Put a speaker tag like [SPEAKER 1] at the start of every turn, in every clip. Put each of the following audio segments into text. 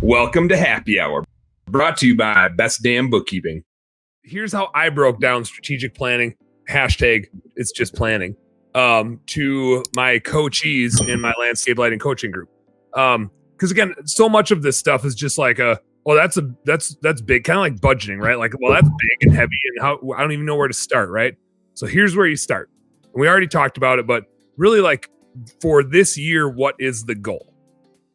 [SPEAKER 1] Welcome to Happy Hour, brought to you by Best Damn Bookkeeping. Here's how I broke down strategic planning, hashtag it's just planning, to my coachees in my landscape lighting coaching group. Because again, so much of this stuff is just like that's big, kind of like budgeting, right? Like, well, that's big and heavy, and I don't even know where to start, right? So here's where you start. And we already talked about it, but really, like, for this year, what is the goal?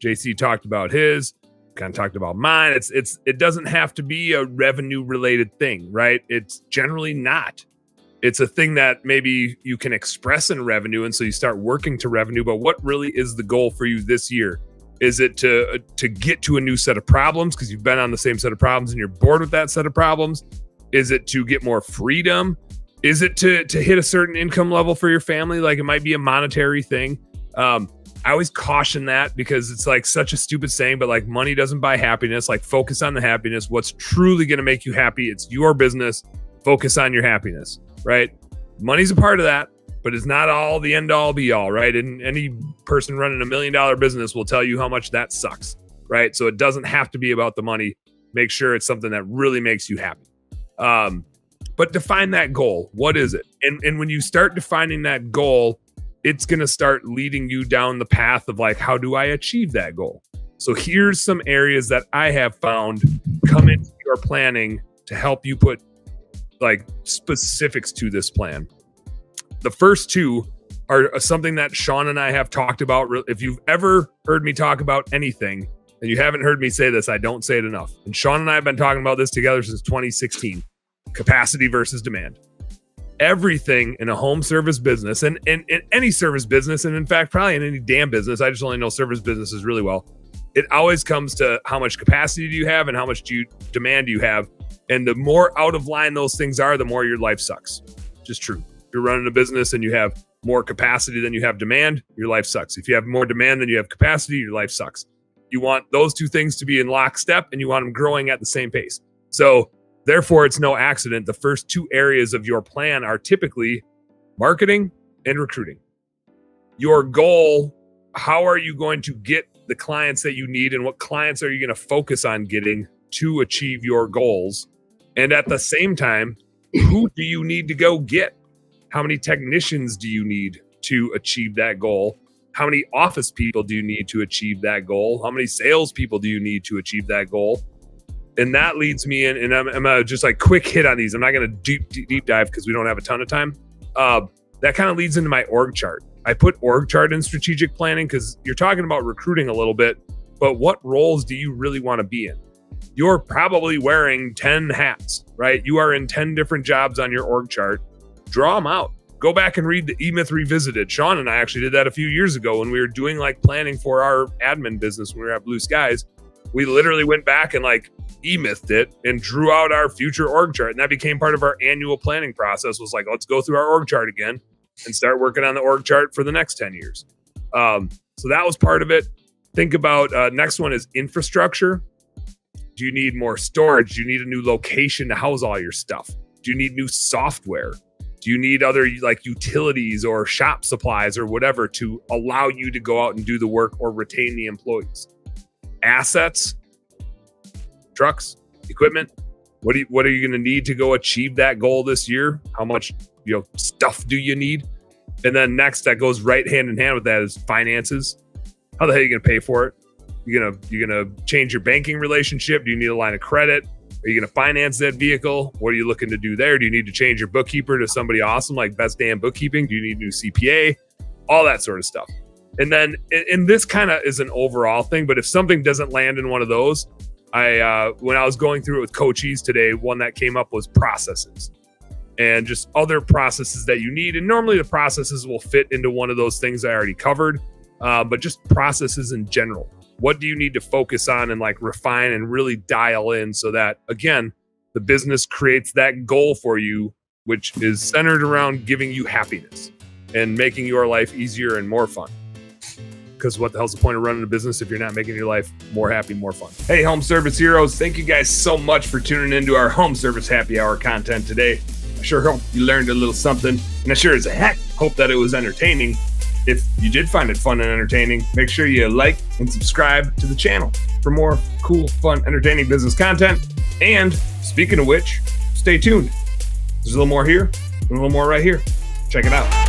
[SPEAKER 1] JC talked about his, kind of talked about mine. It doesn't have to be a revenue related thing, right? It's generally not. It's a thing that maybe you can express in revenue, and so you start working to revenue. But what really is the goal for you this year? Is it to get to a new set of problems because you've been on the same set of problems and you're bored with that set of problems? Is it to get more freedom? Is it to hit a certain income level for your family? Like, it might be a monetary thing. I always caution that because it's like such a stupid saying, but like, money doesn't buy happiness. Like, focus on the happiness. What's truly going to make you happy? It's your business. Focus on your happiness, right? Money's a part of that, but it's not all the end all be all, right? And any person running $1 million business will tell you how much that sucks, right? So it doesn't have to be about the money. Make sure it's something that really makes you happy. But define that goal. What is it? And when you start defining that goal, it's going to start leading you down the path of like, how do I achieve that goal? So here's some areas that I have found come into your planning to help you put like specifics to this plan. The first two are something that Sean and I have talked about. If you've ever heard me talk about anything and you haven't heard me say this, I don't say it enough. And Sean and I have been talking about this together since 2016. Capacity versus demand. Everything in a home service business and in any service business, and in fact, probably in any damn business, I just only know service businesses really well. It always comes to how much capacity do you have and how much demand do you have. And the more out of line those things are, the more your life sucks. Just true. If you're running a business and you have more capacity than you have demand, your life sucks. If you have more demand than you have capacity, your life sucks. You want those two things to be in lockstep and you want them growing at the same pace. So therefore, it's no accident. The first two areas of your plan are typically marketing and recruiting. Your goal, how are you going to get the clients that you need and what clients are you going to focus on getting to achieve your goals? And at the same time, who do you need to go get? How many technicians do you need to achieve that goal? How many office people do you need to achieve that goal? How many salespeople do you need to achieve that goal? And that leads me in, and I'm just like quick hit on these. I'm not going to deep dive because we don't have a ton of time. That kind of leads into my org chart. I put org chart in strategic planning because you're talking about recruiting a little bit, but what roles do you really want to be in? You're probably wearing 10 hats, right? You are in 10 different jobs on your org chart. Draw them out. Go back and read the E-Myth Revisited. Sean and I actually did that a few years ago when we were doing like planning for our admin business when we were at Blue Skies. We literally went back and like E-Mythed it and drew out our future org chart. And that became part of our annual planning process, was like, let's go through our org chart again and start working on the org chart for the next 10 years. So that was part of it. Think about next one is infrastructure. Do you need more storage? Do you need a new location to house all your stuff? Do you need new software? Do you need other like utilities or shop supplies or whatever to allow you to go out and do the work or retain the employees? Assets, trucks, equipment. What are you going to need to go achieve that goal this year? How much stuff do you need? And then next, that goes right hand in hand with that, is finances. How the hell are you going to pay for it? You're gonna change your banking relationship? Do you need a line of credit? Are you going to finance that vehicle? What are you looking to do there? Do you need to change your bookkeeper to somebody awesome like Best Damn Bookkeeping? Do you need a new CPA? All that sort of stuff. And then, and this kind of is an overall thing, but if something doesn't land in one of those, when I was going through it with coachees today, one that came up was processes and just other processes that you need. And normally the processes will fit into one of those things I already covered, but just processes in general. What do you need to focus on and like refine and really dial in so that, again, the business creates that goal for you, which is centered around giving you happiness and making your life easier and more fun. Because what the hell's the point of running a business if you're not making your life more happy, more fun? Hey, home service heroes, thank you guys so much for tuning into our home service happy hour content today. I sure hope you learned a little something, and I sure as heck hope that it was entertaining. If you did find it fun and entertaining, make sure you like, and subscribe to the channel for more cool, fun, entertaining business content. And speaking of which, stay tuned. There's a little more here, and a little more right here. Check it out.